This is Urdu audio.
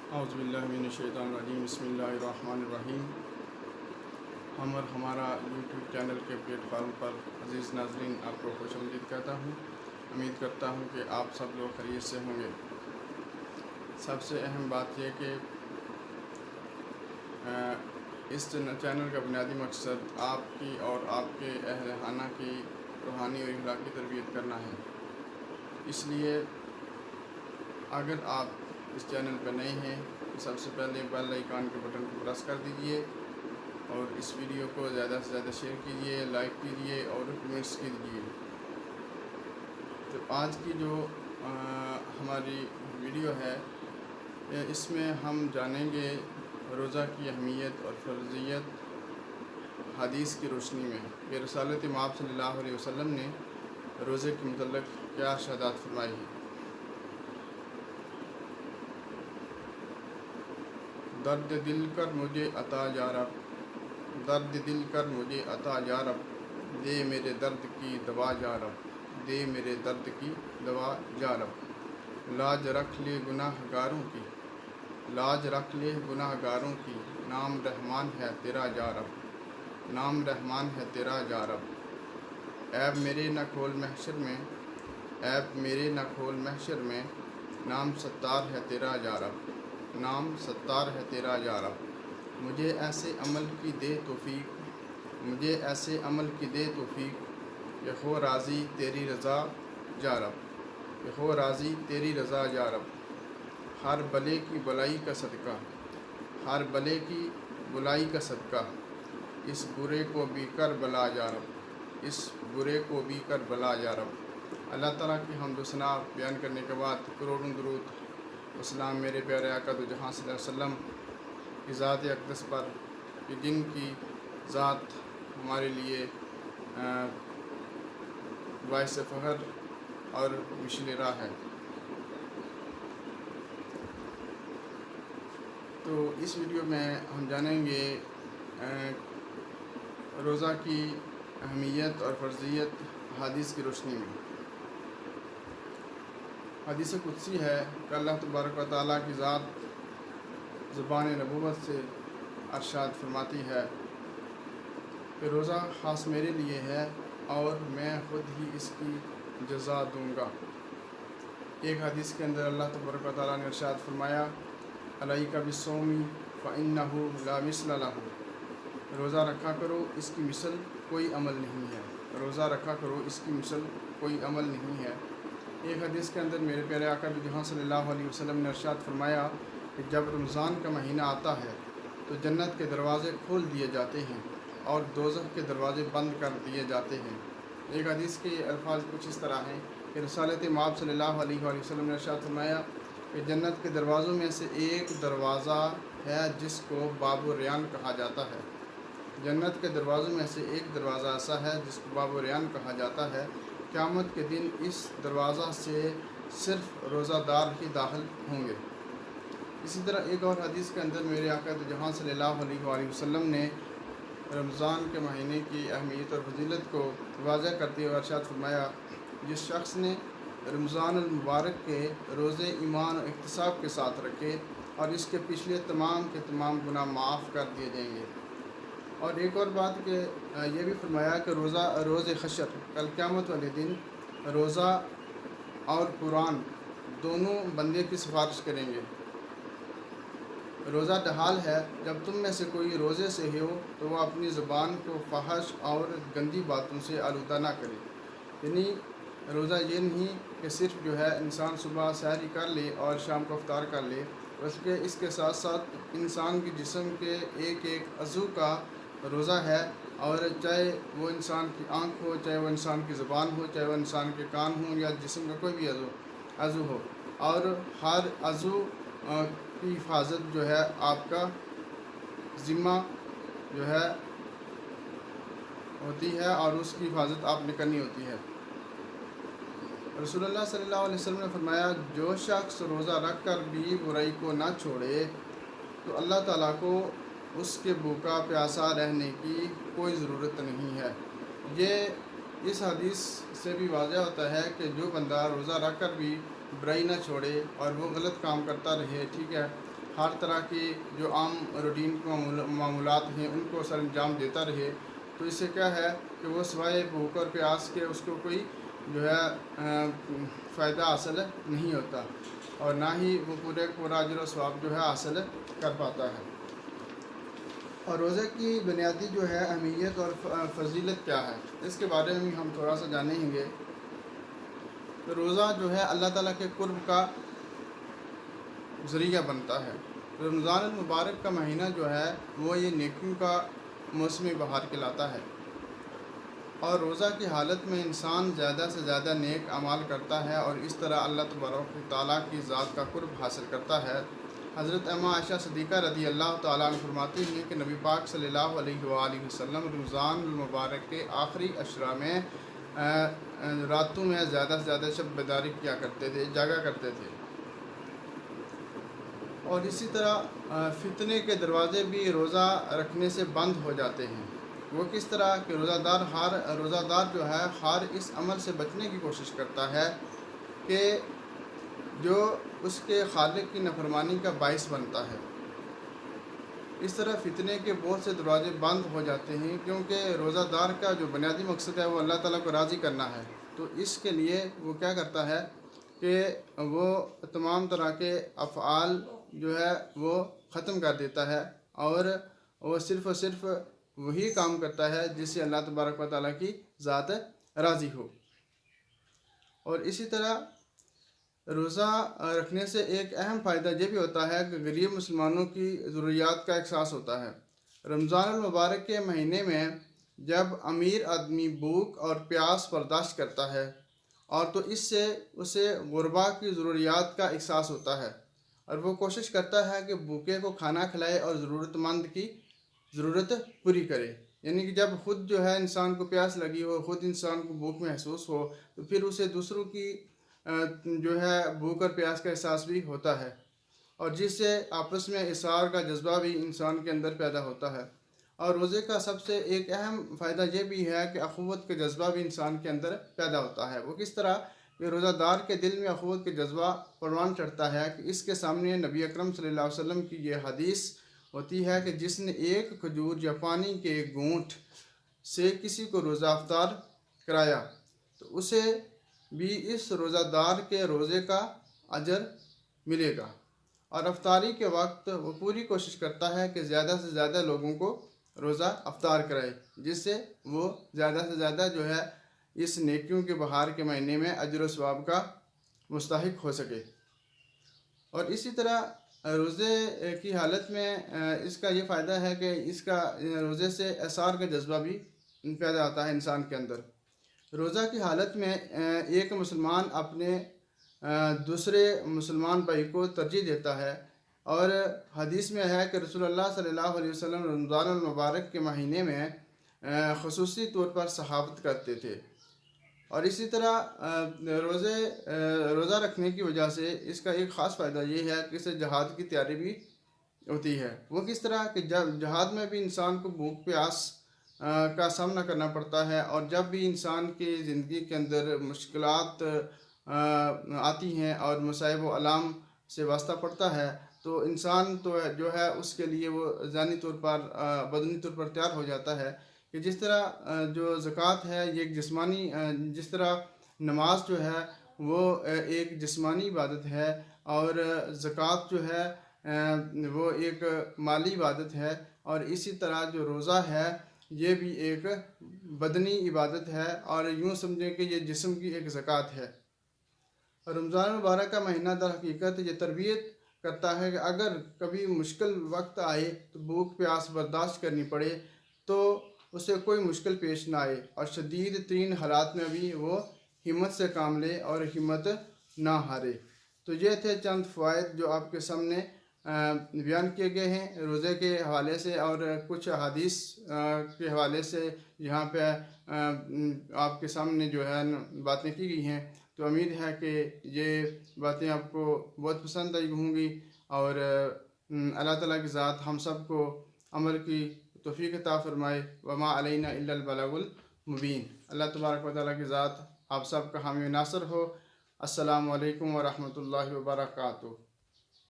اعوذ باللہ من الشیطان الرجیم، بسم اللہ الرحمن الرحیم۔ ہم اور ہمارا یوٹیوب چینل کے پلیٹ فارم پر عزیز ناظرین آپ کو خوش آمدید کہتا ہوں۔ امید کرتا ہوں کہ آپ سب لوگ خیریت سے ہوں گے۔ سب سے اہم بات یہ کہ اس چینل کا بنیادی مقصد آپ کی اور آپ کے اہل خانہ کی روحانی اور اخلاقی تربیت کرنا ہے۔ اس لیے اگر آپ اس چینل پہ نئے ہیں تو سب سے پہلے بیل آئیکن کے بٹن کو پریس کر دیجئے اور اس ویڈیو کو زیادہ سے زیادہ شیئر کیجئے، لائک کیجئے اور کمنٹس کیجئے۔ تو آج کی جو ہماری ویڈیو ہے اس میں ہم جانیں گے روزہ کی اہمیت اور فرضیت حدیث کی روشنی میں کہ رسالت مآب صلی اللہ علیہ وسلم نے روزے کے متعلق کیا ارشادات فرمائی ہیں۔ درد دل کر مجھے عطا یا رب، درد دل کر مجھے عطا یا رب، دے میرے درد کی دوا یا رب، دے میرے درد کی دوا یا رب۔ لاج رکھ لے گناہ گاروں کی، لاج رکھ لے گناہ گاروں کی، نام رحمان ہے تیرا یا رب، نام رحمان ہے تیرا یا رب۔ عیب میرے نہ کھول محشر میں، عیب میرے نہ کھول محشر میں، نام ستار ہے تیرا یا رب، نام ستار ہے تیرا یا رب۔ مجھے ایسے عمل کی دے توفیق، مجھے ایسے عمل کی دے توفیق کہ ہو راضی تیری رضا یا رب، کہ ہو راضی تیری رضا یا رب۔ ہر بلے کی بلائی کا صدقہ، ہر بلے کی بلائی کا صدقہ، اس برے کو بھی کر بلا یا رب، اس برے کو بھی کر بلا یا رب۔ اللہ تعالیٰ کی حمد و ثنا بیان کرنے کے بعد کروڑوں درود اسلام میرے پیارے آقا دو جہاں صلی اللہ علیہ وسلم کی ذات اقدس پر کہ جن کی ذات ہمارے لیے باعث فخر اور مشعل راہ ہے۔ تو اس ویڈیو میں ہم جانیں گے روزہ کی اہمیت اور فرضیت حدیث کی روشنی میں۔ حدیث قدسی ہے کہ اللہ تبارک و تعالیٰ کی ذات زبان نبوت سے ارشاد فرماتی ہے کہ روزہ خاص میرے لیے ہے اور میں خود ہی اس کی جزا دوں گا۔ ایک حدیث کے اندر اللہ تبارک و تعالیٰ نے ارشاد فرمایا علیک بالصوم فإنہ لا مثل لہ، روزہ رکھا کرو اس کی مثل کوئی عمل نہیں ہے، روزہ رکھا کرو اس کی مثل کوئی عمل نہیں ہے۔ ایک حدیث کے اندر میرے پیارے آقا جہاں صلی اللہ علیہ وسلم نے ارشاد فرمایا کہ جب رمضان کا مہینہ آتا ہے تو جنت کے دروازے کھول دیے جاتے ہیں اور دوزخ کے دروازے بند کر دیے جاتے ہیں۔ ایک حدیث کے الفاظ کچھ اس طرح ہیں کہ رسالت مآب صلی اللہ علیہ وسلم نے ارشاد فرمایا کہ جنت کے دروازوں میں سے ایک دروازہ ہے جس کو باب الریان کہا جاتا ہے، جنت کے دروازوں میں سے ایک دروازہ ایسا ہے جس کو باب الریان کہا جاتا ہے۔ قیامت کے دن اس دروازہ سے صرف روزہ دار ہی داخل ہوں گے۔ اسی طرح ایک اور حدیث کے اندر میرے آقا جہاں صلی اللہ علیہ وآلہ وسلم نے رمضان کے مہینے کی اہمیت اور فضیلت کو واضح کرتے ہوئے ارشاد فرمایا جس شخص نے رمضان المبارک کے روزے ایمان و احتساب کے ساتھ رکھے اور اس کے پچھلے تمام کے تمام گناہ معاف کر دیے جائیں گے۔ اور ایک اور بات کہ یہ بھی فرمایا کہ روز حشر کل قیامت والے دن روزہ اور قرآن دونوں بندے کی سفارش کریں گے۔ روزہ ڈھال ہے جب تم میں سے کوئی روزے سے ہو تو وہ اپنی زبان کو فحش اور گندی باتوں سے آلودہ نہ کرے، یعنی روزہ یہ نہیں کہ صرف جو ہے انسان صبح سحری کر لے اور شام کو افطار کر لے، بلکہ اس کے ساتھ ساتھ انسان کے جسم کے ایک ایک عضو کا روزہ ہے، اور چاہے وہ انسان کی آنکھ ہو، چاہے وہ انسان کی زبان ہو، چاہے وہ انسان کے کان ہوں یا جسم کا کوئی بھی عضو ہو، اور ہر عضو کی حفاظت جو ہے آپ کا ذمہ جو ہے ہوتی ہے اور اس کی حفاظت آپ نے کرنی ہوتی ہے۔ رسول اللہ صلی اللہ علیہ وسلم نے فرمایا جو شخص روزہ رکھ کر بھی برائی کو نہ چھوڑے تو اللہ تعالیٰ کو اس کے بھوکا پیاسا رہنے کی کوئی ضرورت نہیں ہے۔ یہ اس حدیث سے بھی واضح ہوتا ہے کہ جو بندہ روزہ رکھ کر بھی برائی نہ چھوڑے اور وہ غلط کام کرتا رہے، ٹھیک ہے، ہر طرح کی جو عام روٹین کے معمولات ہیں ان کو سر انجام دیتا رہے، تو اس سے کیا ہے کہ وہ سوائے بھوک اور پیاس کے اس کو کوئی جو ہے فائدہ حاصل نہیں ہوتا، اور نہ ہی وہ پورا اجر و ثواب جو ہے حاصل کر پاتا ہے۔ اور روزے کی بنیادی جو ہے اہمیت اور فضیلت کیا ہے، اس کے بارے میں ہم تھوڑا سا جانیں گے۔ تو روزہ جو ہے اللہ تعالیٰ کے قرب کا ذریعہ بنتا ہے۔ رمضان المبارک کا مہینہ جو ہے وہ یہ نیکیوں کا موسم بہار کہلاتا ہے، اور روزہ کی حالت میں انسان زیادہ سے زیادہ نیک اعمال کرتا ہے اور اس طرح اللہ تبارک و تعالیٰ کی ذات کا قرب حاصل کرتا ہے۔ حضرت اماں عائشہ صدیقہ رضی اللہ تعالیٰ عنہ فرماتی ہیں کہ نبی پاک صلی اللہ علیہ وآلہ وسلم رمضان المبارک کے آخری عشرہ میں راتوں میں زیادہ سے زیادہ شب بیداری کیا کرتے تھے، جاگا کرتے تھے۔ اور اسی طرح فتنے کے دروازے بھی روزہ رکھنے سے بند ہو جاتے ہیں۔ وہ کس طرح کہ روزہ دار جو ہے ہر اس عمل سے بچنے کی کوشش کرتا ہے کہ جو اس کے خالق کی نافرمانی کا باعث بنتا ہے۔ اس طرح فتنے کے بہت سے دروازے بند ہو جاتے ہیں، کیونکہ روزہ دار کا جو بنیادی مقصد ہے وہ اللہ تعالیٰ کو راضی کرنا ہے، تو اس کے لیے وہ کیا کرتا ہے کہ وہ تمام طرح کے افعال جو ہے وہ ختم کر دیتا ہے، اور وہ صرف وہی کام کرتا ہے جس سے اللہ تبارک و تعالیٰ کی ذات راضی ہو۔ اور اسی طرح روزہ رکھنے سے ایک اہم فائدہ یہ بھی ہوتا ہے کہ غریب مسلمانوں کی ضروریات کا احساس ہوتا ہے۔ رمضان المبارک کے مہینے میں جب امیر آدمی بھوک اور پیاس برداشت کرتا ہے، اور تو اس سے اسے غربا کی ضروریات کا احساس ہوتا ہے، اور وہ کوشش کرتا ہے کہ بھوکے کو کھانا کھلائے اور ضرورت مند کی ضرورت پوری کرے۔ یعنی کہ جب خود جو ہے انسان کو پیاس لگی ہو، خود انسان کو بھوک محسوس ہو، تو پھر اسے دوسروں کی جو ہے بھوک اور پیاس کا احساس بھی ہوتا ہے، اور جس سے آپس میں اثار کا جذبہ بھی انسان کے اندر پیدا ہوتا ہے۔ اور روزے کا سب سے ایک اہم فائدہ یہ بھی ہے کہ اخوت کا جذبہ بھی انسان کے اندر پیدا ہوتا ہے۔ وہ کس طرح کہ روزہ دار کے دل میں اخوت کا جذبہ پروان چڑھتا ہے کہ اس کے سامنے نبی اکرم صلی اللہ علیہ وسلم کی یہ حدیث ہوتی ہے کہ جس نے ایک کھجور یا پانی کے ایک گھونٹ سے کسی کو روزہ افطار کرایا تو اسے بھی اس روزہ دار کے روزے کا اجر ملے گا۔ اور افطاری کے وقت وہ پوری کوشش کرتا ہے کہ زیادہ سے زیادہ لوگوں کو روزہ افطار کرائے، جس سے وہ زیادہ سے زیادہ جو ہے اس نیکیوں کے بہار کے مہینے میں اجر و ثواب کا مستحق ہو سکے۔ اور اسی طرح روزے کی حالت میں اس کا یہ فائدہ ہے کہ اس کا روزے سے اثار کا جذبہ بھی پیدا ہوتا ہے انسان کے اندر۔ روزہ کی حالت میں ایک مسلمان اپنے دوسرے مسلمان بھائی کو ترجیح دیتا ہے، اور حدیث میں ہے کہ رسول اللہ صلی اللہ علیہ وسلم رمضان المبارک کے مہینے میں خصوصی طور پر صحابت کرتے تھے۔ اور اسی طرح روزہ رکھنے کی وجہ سے اس کا ایک خاص فائدہ یہ ہے کہ اس سے جہاد کی تیاری بھی ہوتی ہے۔ وہ کس طرح کہ جب جہاد میں بھی انسان کو بھوک پیاس کا سامنا کرنا پڑتا ہے، اور جب بھی انسان کی زندگی کے اندر مشکلات آتی ہیں اور مصائب و علام سے واسطہ پڑتا ہے، تو انسان تو جو ہے اس کے لیے وہ ذہنی طور پر بدنی طور پر تیار ہو جاتا ہے کہ جس طرح جو زکوٰۃ ہے یہ ایک جسمانی، جس طرح نماز جو ہے وہ ایک جسمانی عبادت ہے، اور زکوٰۃ جو ہے وہ ایک مالی عبادت ہے، اور اسی طرح جو روزہ ہے یہ بھی ایک بدنی عبادت ہے، اور یوں سمجھیں کہ یہ جسم کی ایک زکوٰۃ ہے۔ رمضان مبارک کا مہینہ در حقیقت یہ تربیت کرتا ہے کہ اگر کبھی مشکل وقت آئے تو بھوک پیاس برداشت کرنی پڑے تو اسے کوئی مشکل پیش نہ آئے، اور شدید ترین حالات میں بھی وہ ہمت سے کام لے اور ہمت نہ ہارے۔ تو یہ تھے چند فوائد جو آپ کے سامنے بیان کیے گئے ہیں روزے کے حوالے سے، اور کچھ احادیث کے حوالے سے یہاں پہ آپ کے سامنے جو ہے باتیں کی گئی ہیں۔ تو امید ہے کہ یہ باتیں آپ کو بہت پسند آئی ہوں گی، اور اللہ تعالیٰ کی ذات ہم سب کو عمل کی توفیق عطا فرمائے۔ وما علینا الا البلاغ المبین۔ اللہ تبارک و تعالیٰ کی ذات آپ سب کا حامی و ناصر ہو، السلام علیکم ورحمۃ اللہ وبرکاتہ۔